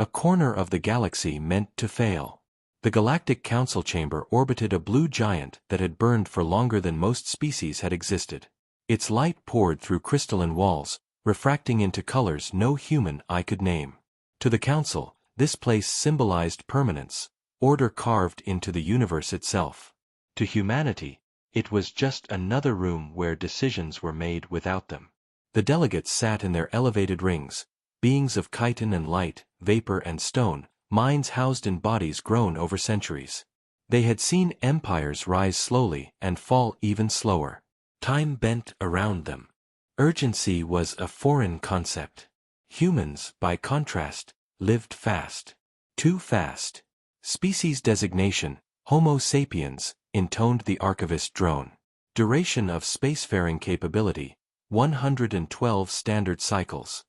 A corner of the galaxy meant to fail. The Galactic Council chamber orbited a blue giant that had burned for longer than most species had existed. Its light poured through crystalline walls, refracting into colors no human eye could name. To the Council, this place symbolized permanence, order carved into the universe itself. To humanity, it was just another room where decisions were made without them. The delegates sat in their elevated rings, beings of chitin and light, vapor and stone, minds housed in bodies grown over centuries. They had seen empires rise slowly and fall even slower. Time bent around them. Urgency was a foreign concept. Humans, by contrast, lived fast. Too fast. Species designation, Homo sapiens, intoned the archivist drone. Duration of spacefaring capability, 112 standard cycles.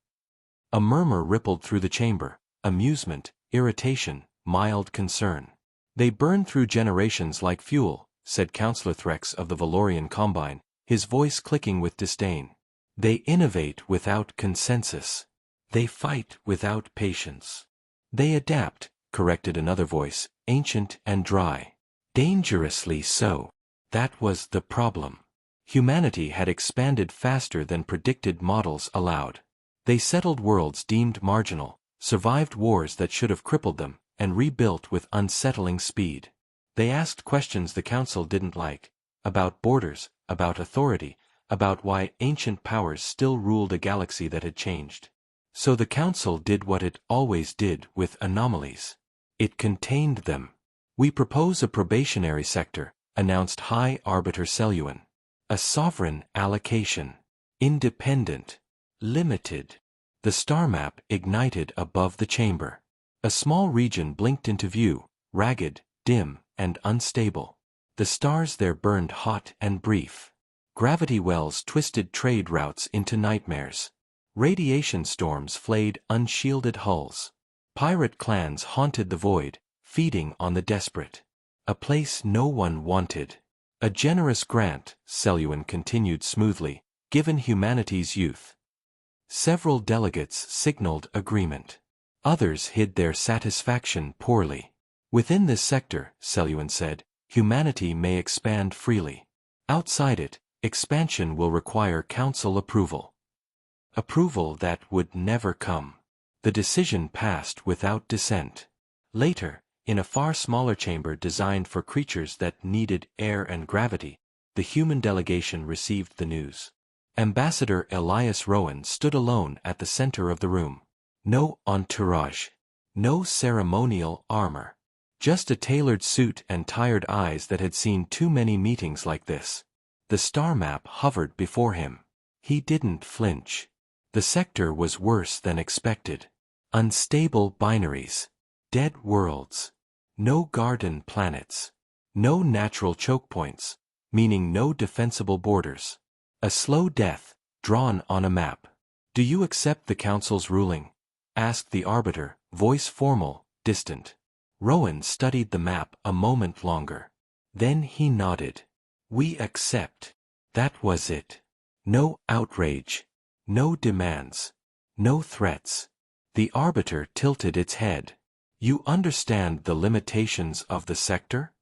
A murmur rippled through the chamber, amusement, irritation, mild concern. They burn through generations like fuel, said Counselor Threx of the Valorian Combine, his voice clicking with disdain. They innovate without consensus. They fight without patience. They adapt, corrected another voice, ancient and dry. Dangerously so. That was the problem. Humanity had expanded faster than predicted models allowed. They settled worlds deemed marginal, survived wars that should have crippled them, and rebuilt with unsettling speed. They asked questions the Council didn't like, about borders, about authority, about why ancient powers still ruled a galaxy that had changed. So the Council did what it always did with anomalies. It contained them. We propose a probationary sector, announced High Arbiter Seleuan. A sovereign allocation. Independent. Limited. The star map ignited above the chamber. A small region blinked into view, ragged, dim, and unstable. The stars there burned hot and brief. Gravity wells twisted trade routes into nightmares. Radiation storms flayed unshielded hulls. Pirate clans haunted the void, feeding on the desperate. A place no one wanted. A generous grant, Seleuan continued smoothly, given humanity's youth. Several delegates signaled agreement. Others hid their satisfaction poorly. Within this sector, Seleuan said, humanity may expand freely. Outside it, expansion will require council approval. Approval that would never come. The decision passed without dissent. Later, in a far smaller chamber designed for creatures that needed air and gravity, the human delegation received the news. Ambassador Elias Rowan stood alone at the center of the room. No entourage. No ceremonial armor. Just a tailored suit and tired eyes that had seen too many meetings like this. The star map hovered before him. He didn't flinch. The sector was worse than expected. Unstable binaries. Dead worlds. No garden planets. No natural choke points, meaning no defensible borders. A slow death, drawn on a map. Do you accept the Council's ruling? Asked the Arbiter, voice formal, distant. Rowan studied the map a moment longer. Then he nodded. We accept. That was it. No outrage. No demands. No threats. The Arbiter tilted its head. You understand the limitations of the sector?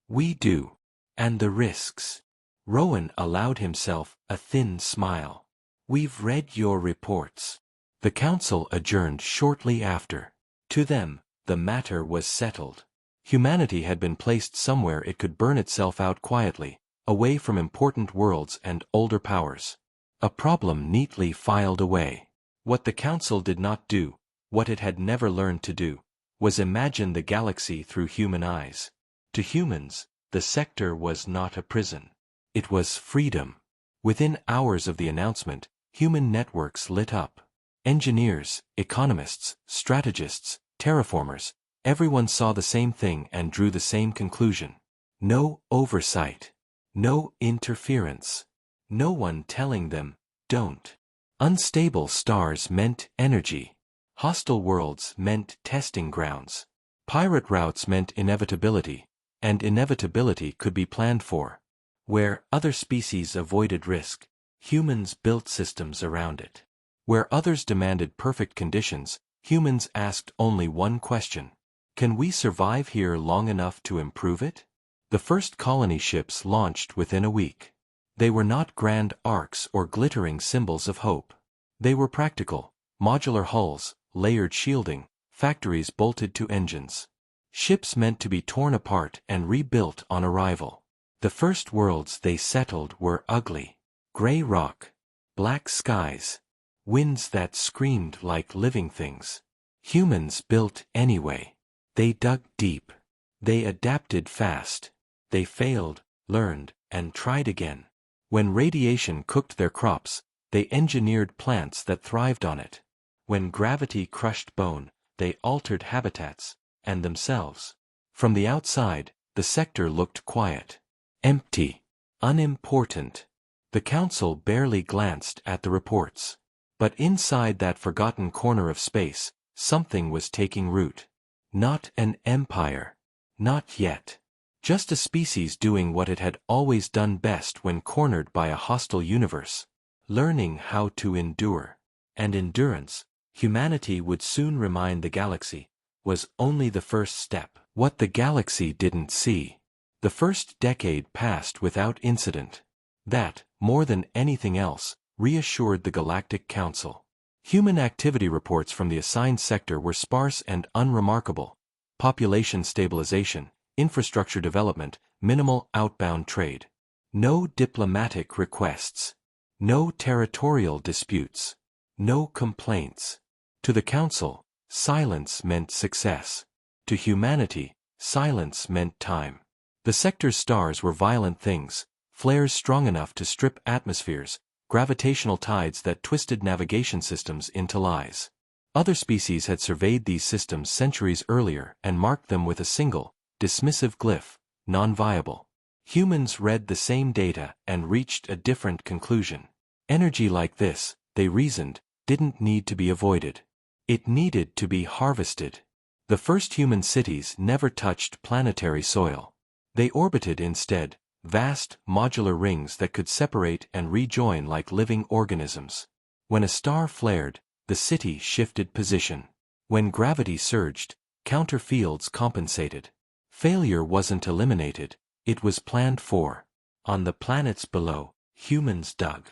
We do. And the risks. Rowan allowed himself a thin smile. We've read your reports. The Council adjourned shortly after. To them, the matter was settled. Humanity had been placed somewhere it could burn itself out quietly, away from important worlds and older powers. A problem neatly filed away. What the Council did not do, what it had never learned to do, was imagine the galaxy through human eyes. To humans, the sector was not a prison. It was freedom. Within hours of the announcement, human networks lit up. Engineers, economists, strategists, terraformers, everyone saw the same thing and drew the same conclusion. No oversight. No interference. No one telling them, don't. Unstable stars meant energy. Hostile worlds meant testing grounds. Pirate routes meant inevitability, and inevitability could be planned for. Where other species avoided risk, humans built systems around it. Where others demanded perfect conditions, Humans asked only one question. Can we survive here long enough to improve it? The first colony ships launched within a week. They were not grand arcs or glittering symbols of hope. They were practical, modular hulls, layered shielding, factories bolted to engines. Ships meant to be torn apart and rebuilt on arrival. The first worlds they settled were ugly. Gray rock, black skies, winds that screamed like living things. Humans built anyway. They dug deep. They adapted fast. They failed, learned, and tried again. When radiation cooked their crops, they engineered plants that thrived on it. When gravity crushed bone, they altered habitats, and themselves. From the outside, the sector looked quiet. Empty. Unimportant. The council barely glanced at the reports. But inside that forgotten corner of space, something was taking root. Not an empire. Not yet. Just a species doing what it had always done best when cornered by a hostile universe. Learning how to endure. And endurance, humanity would soon remind the galaxy, was only the first step. What the galaxy didn't see. The first decade passed without incident. That, more than anything else, reassured the Galactic Council. Human activity reports from the assigned sector were sparse and unremarkable. Population stabilization, infrastructure development, minimal outbound trade. No diplomatic requests. No territorial disputes. No complaints. To the Council, silence meant success. To humanity, silence meant time. The sector's stars were violent things, flares strong enough to strip atmospheres, gravitational tides that twisted navigation systems into lies. Other species had surveyed these systems centuries earlier and marked them with a single, dismissive glyph, non-viable. Humans read the same data and reached a different conclusion. Energy like this, they reasoned, didn't need to be avoided. It needed to be harvested. The first human cities never touched planetary soil. They orbited instead, vast, modular rings that could separate and rejoin like living organisms. When a star flared, the city shifted position. When gravity surged, counterfields compensated. Failure wasn't eliminated, it was planned for. On the planets below, humans dug.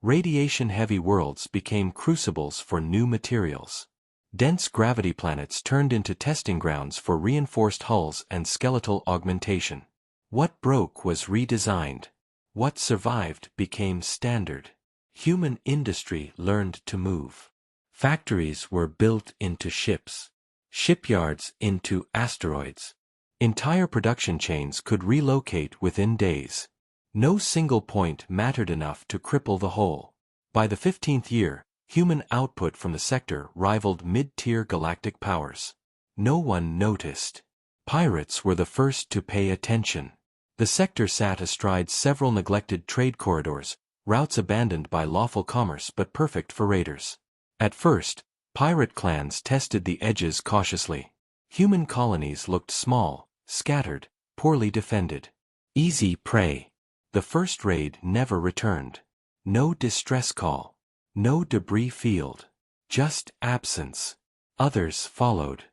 Radiation-heavy worlds became crucibles for new materials. Dense gravity planets turned into testing grounds for reinforced hulls and skeletal augmentation. What broke was redesigned. What survived became standard. Human industry learned to move. Factories were built into ships. Shipyards into asteroids. Entire production chains could relocate within days. No single point mattered enough to cripple the whole. By the 15th year, human output from the sector rivaled mid-tier galactic powers. No one noticed. Pirates were the first to pay attention. The sector sat astride several neglected trade corridors, routes abandoned by lawful commerce but perfect for raiders. At first, pirate clans tested the edges cautiously. Human colonies looked small, scattered, poorly defended. Easy prey. The first raid never returned. No distress call. No debris field. Just absence. Others followed.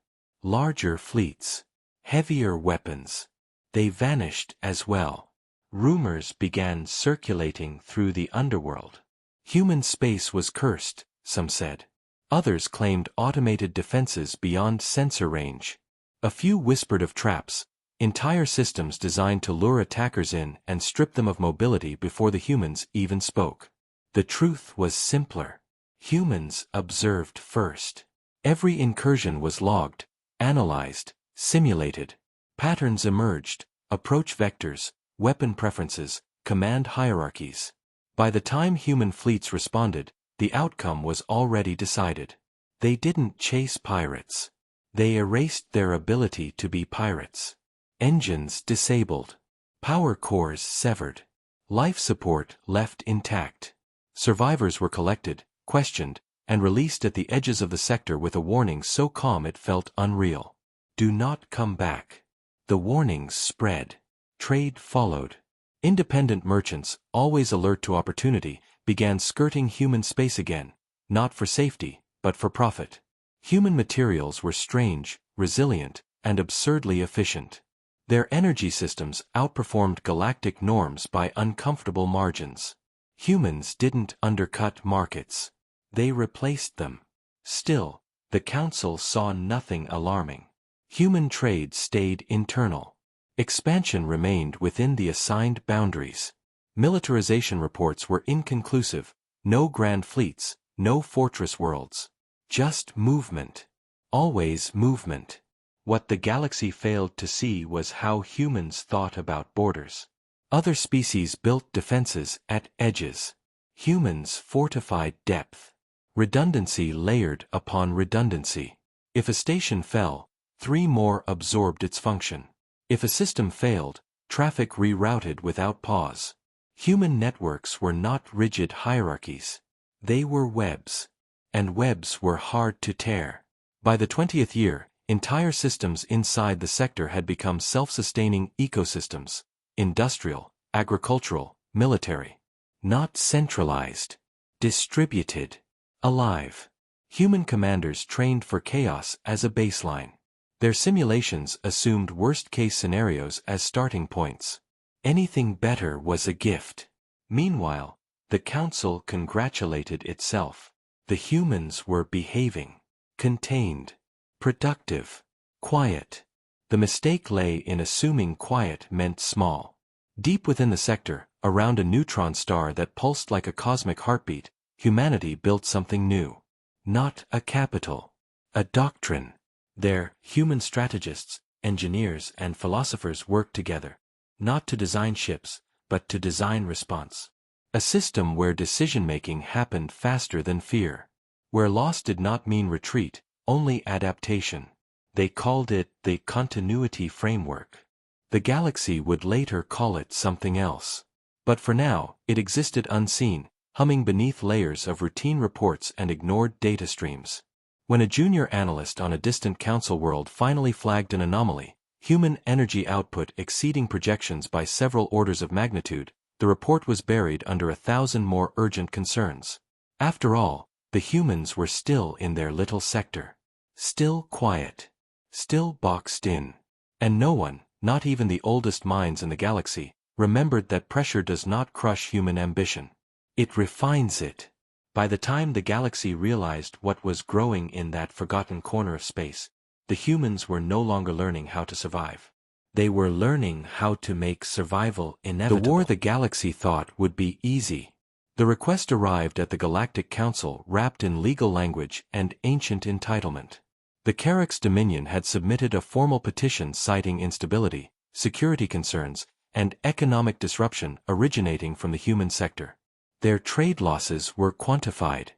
Larger fleets. Heavier weapons. They vanished as well. Rumors began circulating through the underworld. Human space was cursed, some said. Others claimed automated defenses beyond sensor range. A few whispered of traps, entire systems designed to lure attackers in and strip them of mobility before the humans even spoke. The truth was simpler. Humans observed first. Every incursion was logged, analyzed, simulated. Patterns emerged, approach vectors, weapon preferences, command hierarchies. By the time human fleets responded, the outcome was already decided. They didn't chase pirates. They erased their ability to be pirates. Engines disabled. Power cores severed. Life support left intact. Survivors were collected, questioned, and released at the edges of the sector with a warning so calm it felt unreal. Do not come back. The warnings spread. Trade followed. Independent merchants, always alert to opportunity, began skirting human space again, not for safety, but for profit. Human materials were strange, resilient, and absurdly efficient. Their energy systems outperformed galactic norms by uncomfortable margins. Humans didn't undercut markets. They replaced them. Still, the Council saw nothing alarming. Human trade stayed internal. Expansion remained within the assigned boundaries. Militarization reports were inconclusive, no grand fleets, no fortress worlds. Just movement. Always movement. What the galaxy failed to see was how humans thought about borders. Other species built defenses at edges. Humans fortified depth. Redundancy layered upon redundancy. If a station fell, 3 more absorbed its function. If a system failed, traffic rerouted without pause. Human networks were not rigid hierarchies. They were webs. And webs were hard to tear. By the 20th year, entire systems inside the sector had become self-sustaining ecosystems, industrial, agricultural, military. Not centralized. Distributed. Alive. Human commanders trained for chaos as a baseline. Their simulations assumed worst-case scenarios as starting points. Anything better was a gift. Meanwhile, the Council congratulated itself. The humans were behaving. Contained. Productive. Quiet. The mistake lay in assuming quiet meant small. Deep within the sector, around a neutron star that pulsed like a cosmic heartbeat, humanity built something new. Not a capital. A doctrine. There, human strategists, engineers, and philosophers worked together. Not to design ships, but to design response. A system where decision-making happened faster than fear. Where loss did not mean retreat, only adaptation. They called it the continuity framework. The galaxy would later call it something else. But for now, it existed unseen, humming beneath layers of routine reports and ignored data streams. When a junior analyst on a distant council world finally flagged an anomaly, human energy output exceeding projections by several orders of magnitude, the report was buried under 1,000 more urgent concerns. After all, the humans were still in their little sector. Still quiet. Still boxed in. And no one, not even the oldest minds in the galaxy, remembered that pressure does not crush human ambition. It refines it. By the time the galaxy realized what was growing in that forgotten corner of space, the humans were no longer learning how to survive. They were learning how to make survival inevitable. The war the galaxy thought would be easy. The request arrived at the Galactic Council wrapped in legal language and ancient entitlement. The Carrack's Dominion had submitted a formal petition citing instability, security concerns, and economic disruption originating from the human sector. Their trade losses were quantified.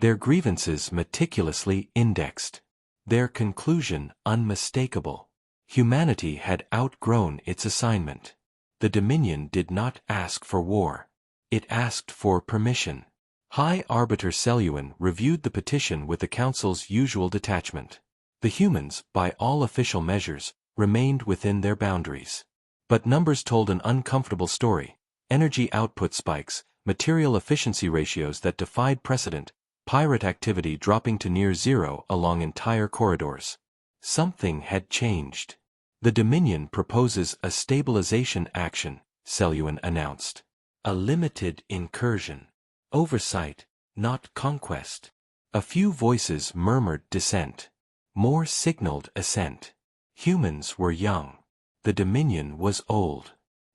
Their grievances meticulously indexed. Their conclusion unmistakable. Humanity had outgrown its assignment. The Dominion did not ask for war. It asked for permission. High Arbiter Seleuin reviewed the petition with the Council's usual detachment. The humans, by all official measures, remained within their boundaries. But numbers told an uncomfortable story. Energy output spikes, material efficiency ratios that defied precedent, pirate activity dropping to near zero along entire corridors. Something had changed. The Dominion proposes a stabilization action, Seleuin announced. A limited incursion. Oversight, not conquest. A few voices murmured dissent. More signaled assent. Humans were young. The Dominion was old.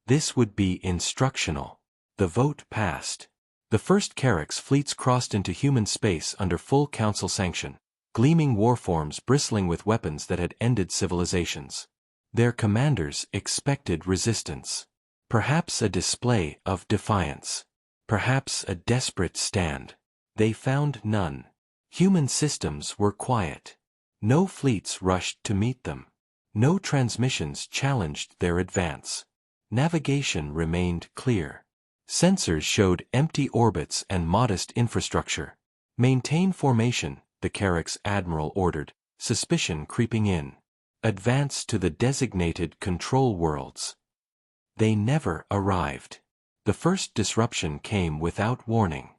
This would be instructional. The vote passed. The first Carrack's fleets crossed into human space under full council sanction, gleaming warforms bristling with weapons that had ended civilizations. Their commanders expected resistance. Perhaps a display of defiance. Perhaps a desperate stand. They found none. Human systems were quiet. No fleets rushed to meet them. No transmissions challenged their advance. Navigation remained clear. Sensors showed empty orbits and modest infrastructure. Maintain formation, the Carrack's admiral ordered, suspicion creeping in. Advance to the designated control worlds. They never arrived. The first disruption came without warning.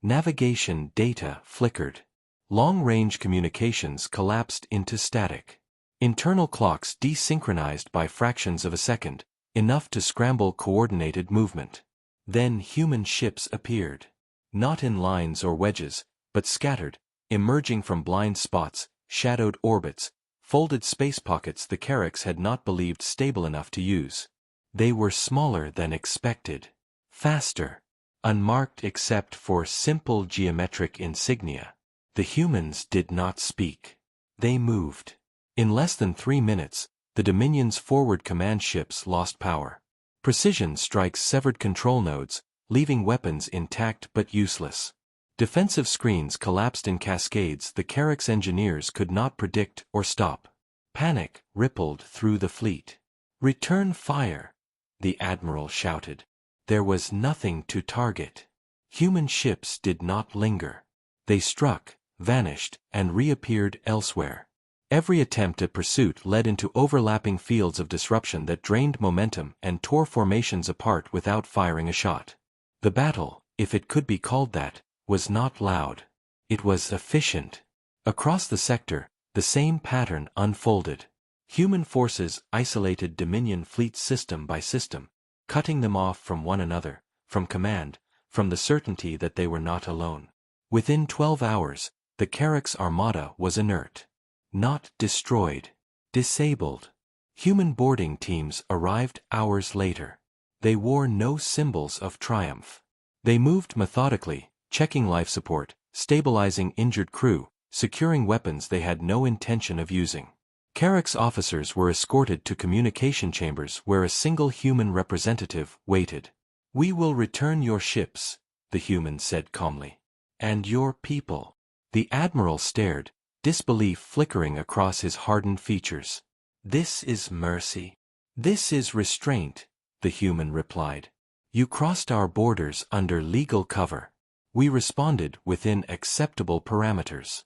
Navigation data flickered. Long-range communications collapsed into static. Internal clocks desynchronized by fractions of a second, enough to scramble coordinated movement. Then human ships appeared. Not in lines or wedges, but scattered, emerging from blind spots, shadowed orbits, folded space pockets the Carracks had not believed stable enough to use. They were smaller than expected. Faster. Unmarked except for simple geometric insignia. The humans did not speak. They moved. In less than 3 minutes, the Dominion's forward command ships lost power. Precision strikes severed control nodes, leaving weapons intact but useless. Defensive screens collapsed in cascades the Carrack's engineers could not predict or stop. Panic rippled through the fleet. "Return fire!" the admiral shouted. There was nothing to target. Human ships did not linger. They struck, vanished, and reappeared elsewhere. Every attempt at pursuit led into overlapping fields of disruption that drained momentum and tore formations apart without firing a shot. The battle, if it could be called that, was not loud. It was efficient. Across the sector, the same pattern unfolded. Human forces isolated Dominion fleets system by system, cutting them off from one another, from command, from the certainty that they were not alone. Within 12 hours, the Carrack's armada was inert. Not destroyed. Disabled. Human boarding teams arrived hours later. They wore no symbols of triumph. They moved methodically, checking life support, stabilizing injured crew, securing weapons they had no intention of using. Carrack's officers were escorted to communication chambers where a single human representative waited. "We will return your ships," the human said calmly. "And your people." The admiral stared, disbelief flickering across his hardened features. "This is mercy. This is restraint," the human replied. "You crossed our borders under legal cover. We responded within acceptable parameters."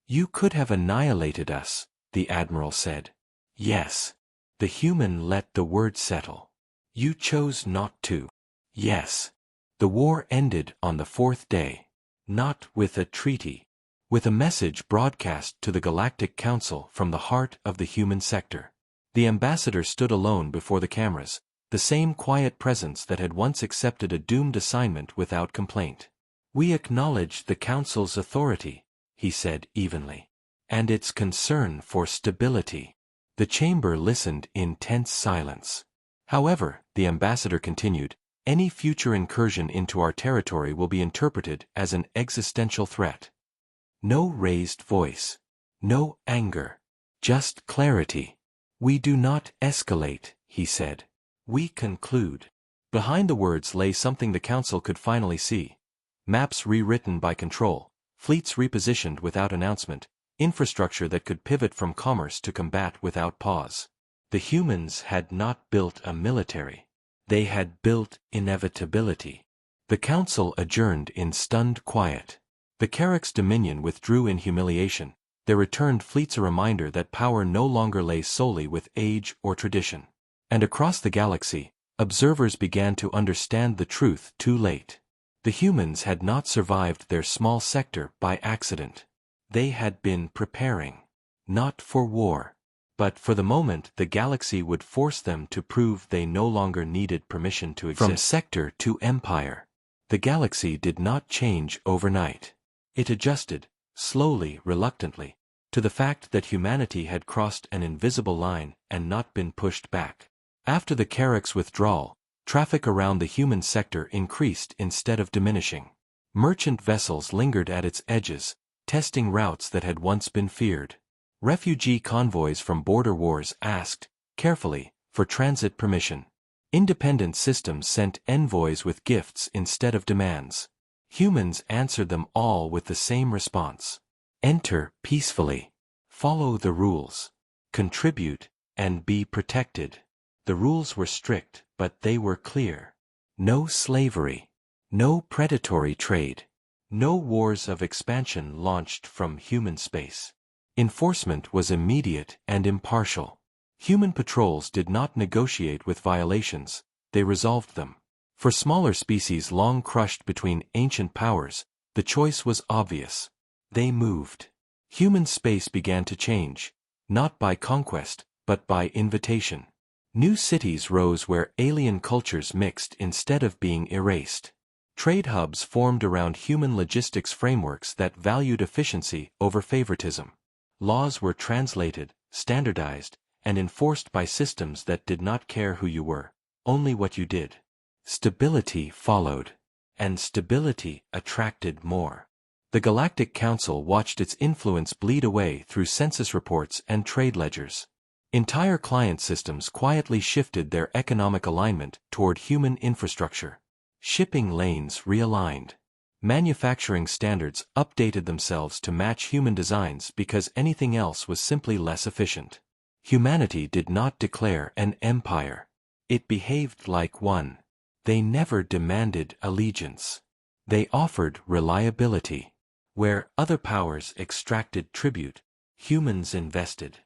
"You could have annihilated us," the admiral said. "Yes." The human let the word settle. "You chose not to." "Yes." The war ended on the 4th day. Not with a treaty. With a message broadcast to the Galactic Council from the heart of the human sector. The ambassador stood alone before the cameras, the same quiet presence that had once accepted a doomed assignment without complaint. "We acknowledge the Council's authority," he said evenly, "and its concern for stability." The chamber listened in tense silence. "However," the ambassador continued, "any future incursion into our territory will be interpreted as an existential threat." No raised voice. No anger. Just clarity. "We do not escalate," he said. "We conclude." Behind the words lay something the Council could finally see. Maps rewritten by control, fleets repositioned without announcement, infrastructure that could pivot from commerce to combat without pause. The humans had not built a military. They had built inevitability. The Council adjourned in stunned quiet. The Carrack's Dominion withdrew in humiliation, their returned fleets a reminder that power no longer lay solely with age or tradition. And across the galaxy, observers began to understand the truth too late. The humans had not survived their small sector by accident. They had been preparing. Not for war. But for the moment the galaxy would force them to prove they no longer needed permission to exist. From sector to empire. The galaxy did not change overnight. It adjusted, slowly, reluctantly, to the fact that humanity had crossed an invisible line and not been pushed back. After the Carrack's withdrawal, traffic around the human sector increased instead of diminishing. Merchant vessels lingered at its edges, testing routes that had once been feared. Refugee convoys from border wars asked, carefully, for transit permission. Independent systems sent envoys with gifts instead of demands. Humans answered them all with the same response. Enter peacefully. Follow the rules. Contribute, and be protected. The rules were strict, but they were clear. No slavery. No predatory trade. No wars of expansion launched from human space. Enforcement was immediate and impartial. Human patrols did not negotiate with violations, they resolved them. For smaller species long crushed between ancient powers, the choice was obvious. They moved. Human space began to change, not by conquest, but by invitation. New cities rose where alien cultures mixed instead of being erased. Trade hubs formed around human logistics frameworks that valued efficiency over favoritism. Laws were translated, standardized, and enforced by systems that did not care who you were, only what you did. Stability followed. And stability attracted more. The Galactic Council watched its influence bleed away through census reports and trade ledgers. Entire client systems quietly shifted their economic alignment toward human infrastructure. Shipping lanes realigned. Manufacturing standards updated themselves to match human designs because anything else was simply less efficient. Humanity did not declare an empire. It behaved like one. They never demanded allegiance. They offered reliability. Where other powers extracted tribute, humans invested.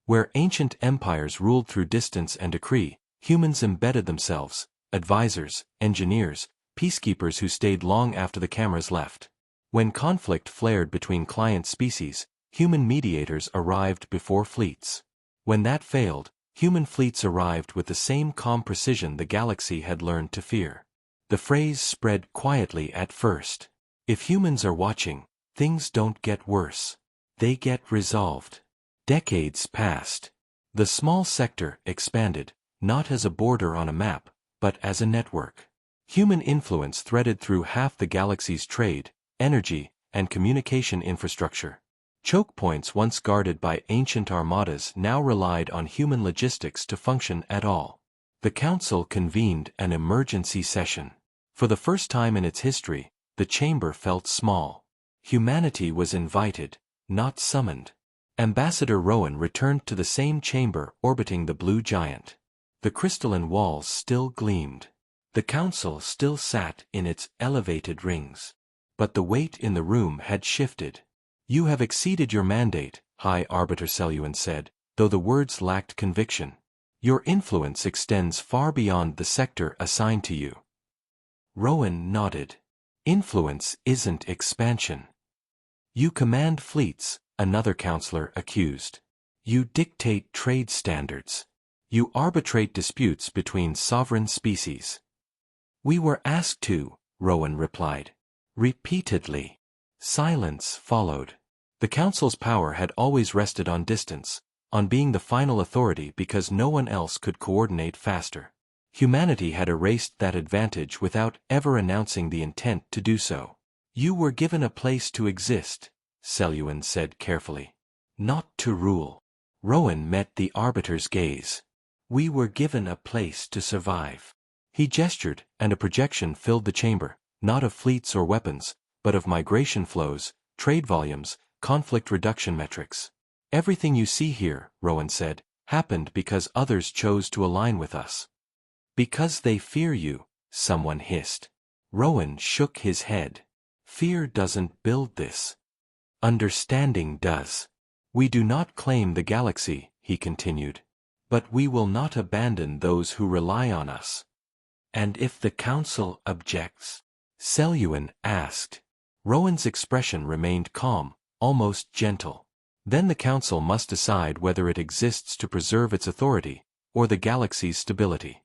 Where ancient empires ruled through distance and decree, humans embedded themselves, advisors, engineers, peacekeepers who stayed long after the cameras left. When conflict flared between client species, human mediators arrived before fleets. When that failed, human fleets arrived with the same calm precision the galaxy had learned to fear. The phrase spread quietly at first. If humans are watching, things don't get worse. They get resolved. Decades passed. The small sector expanded, not as a border on a map, but as a network. Human influence threaded through half the galaxy's trade, energy, and communication infrastructure. Choke points once guarded by ancient armadas now relied on human logistics to function at all. The Council convened an emergency session. For the first time in its history, the chamber felt small. Humanity was invited, not summoned. Ambassador Rowan returned to the same chamber orbiting the blue giant. The crystalline walls still gleamed. The Council still sat in its elevated rings. But the weight in the room had shifted. "You have exceeded your mandate," High Arbiter Seleuan said, though the words lacked conviction. "Your influence extends far beyond the sector assigned to you." Rowan nodded. "Influence isn't expansion." "You command fleets," another counselor accused. "You dictate trade standards. You arbitrate disputes between sovereign species." "We were asked to," Rowan replied. Repeatedly. Silence followed. The Council's power had always rested on distance, on being the final authority because no one else could coordinate faster. Humanity had erased that advantage without ever announcing the intent to do so. "You were given a place to exist," Seleuan said carefully. "Not to rule." Rowan met the Arbiter's gaze. "We were given a place to survive." He gestured, and a projection filled the chamber, not of fleets or weapons, but of migration flows, trade volumes, conflict reduction metrics. "Everything you see here," Rowan said, "happened because others chose to align with us." "Because they fear you," someone hissed. Rowan shook his head. "Fear doesn't build this. Understanding does. We do not claim the galaxy," he continued. "But we will not abandon those who rely on us." "And if the Council objects?" Seleuan asked. Rowan's expression remained calm, almost gentle. "Then the Council must decide whether it exists to preserve its authority, or the galaxy's stability."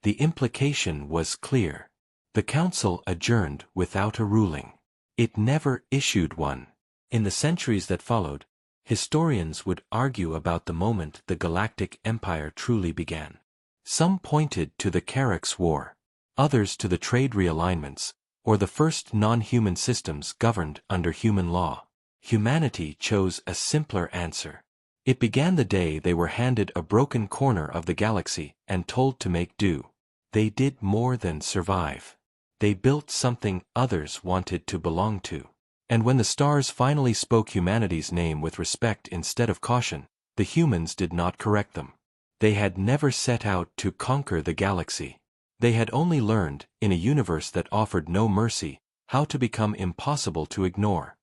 The implication was clear. The Council adjourned without a ruling. It never issued one. In the centuries that followed, historians would argue about the moment the Galactic Empire truly began. Some pointed to the Charax War, others to the trade realignments, or the first non-human systems governed under human law. Humanity chose a simpler answer. It began the day they were handed a broken corner of the galaxy and told to make do. They did more than survive. They built something others wanted to belong to. And when the stars finally spoke humanity's name with respect instead of caution, the humans did not correct them. They had never set out to conquer the galaxy. They had only learned, in a universe that offered no mercy, how to become impossible to ignore.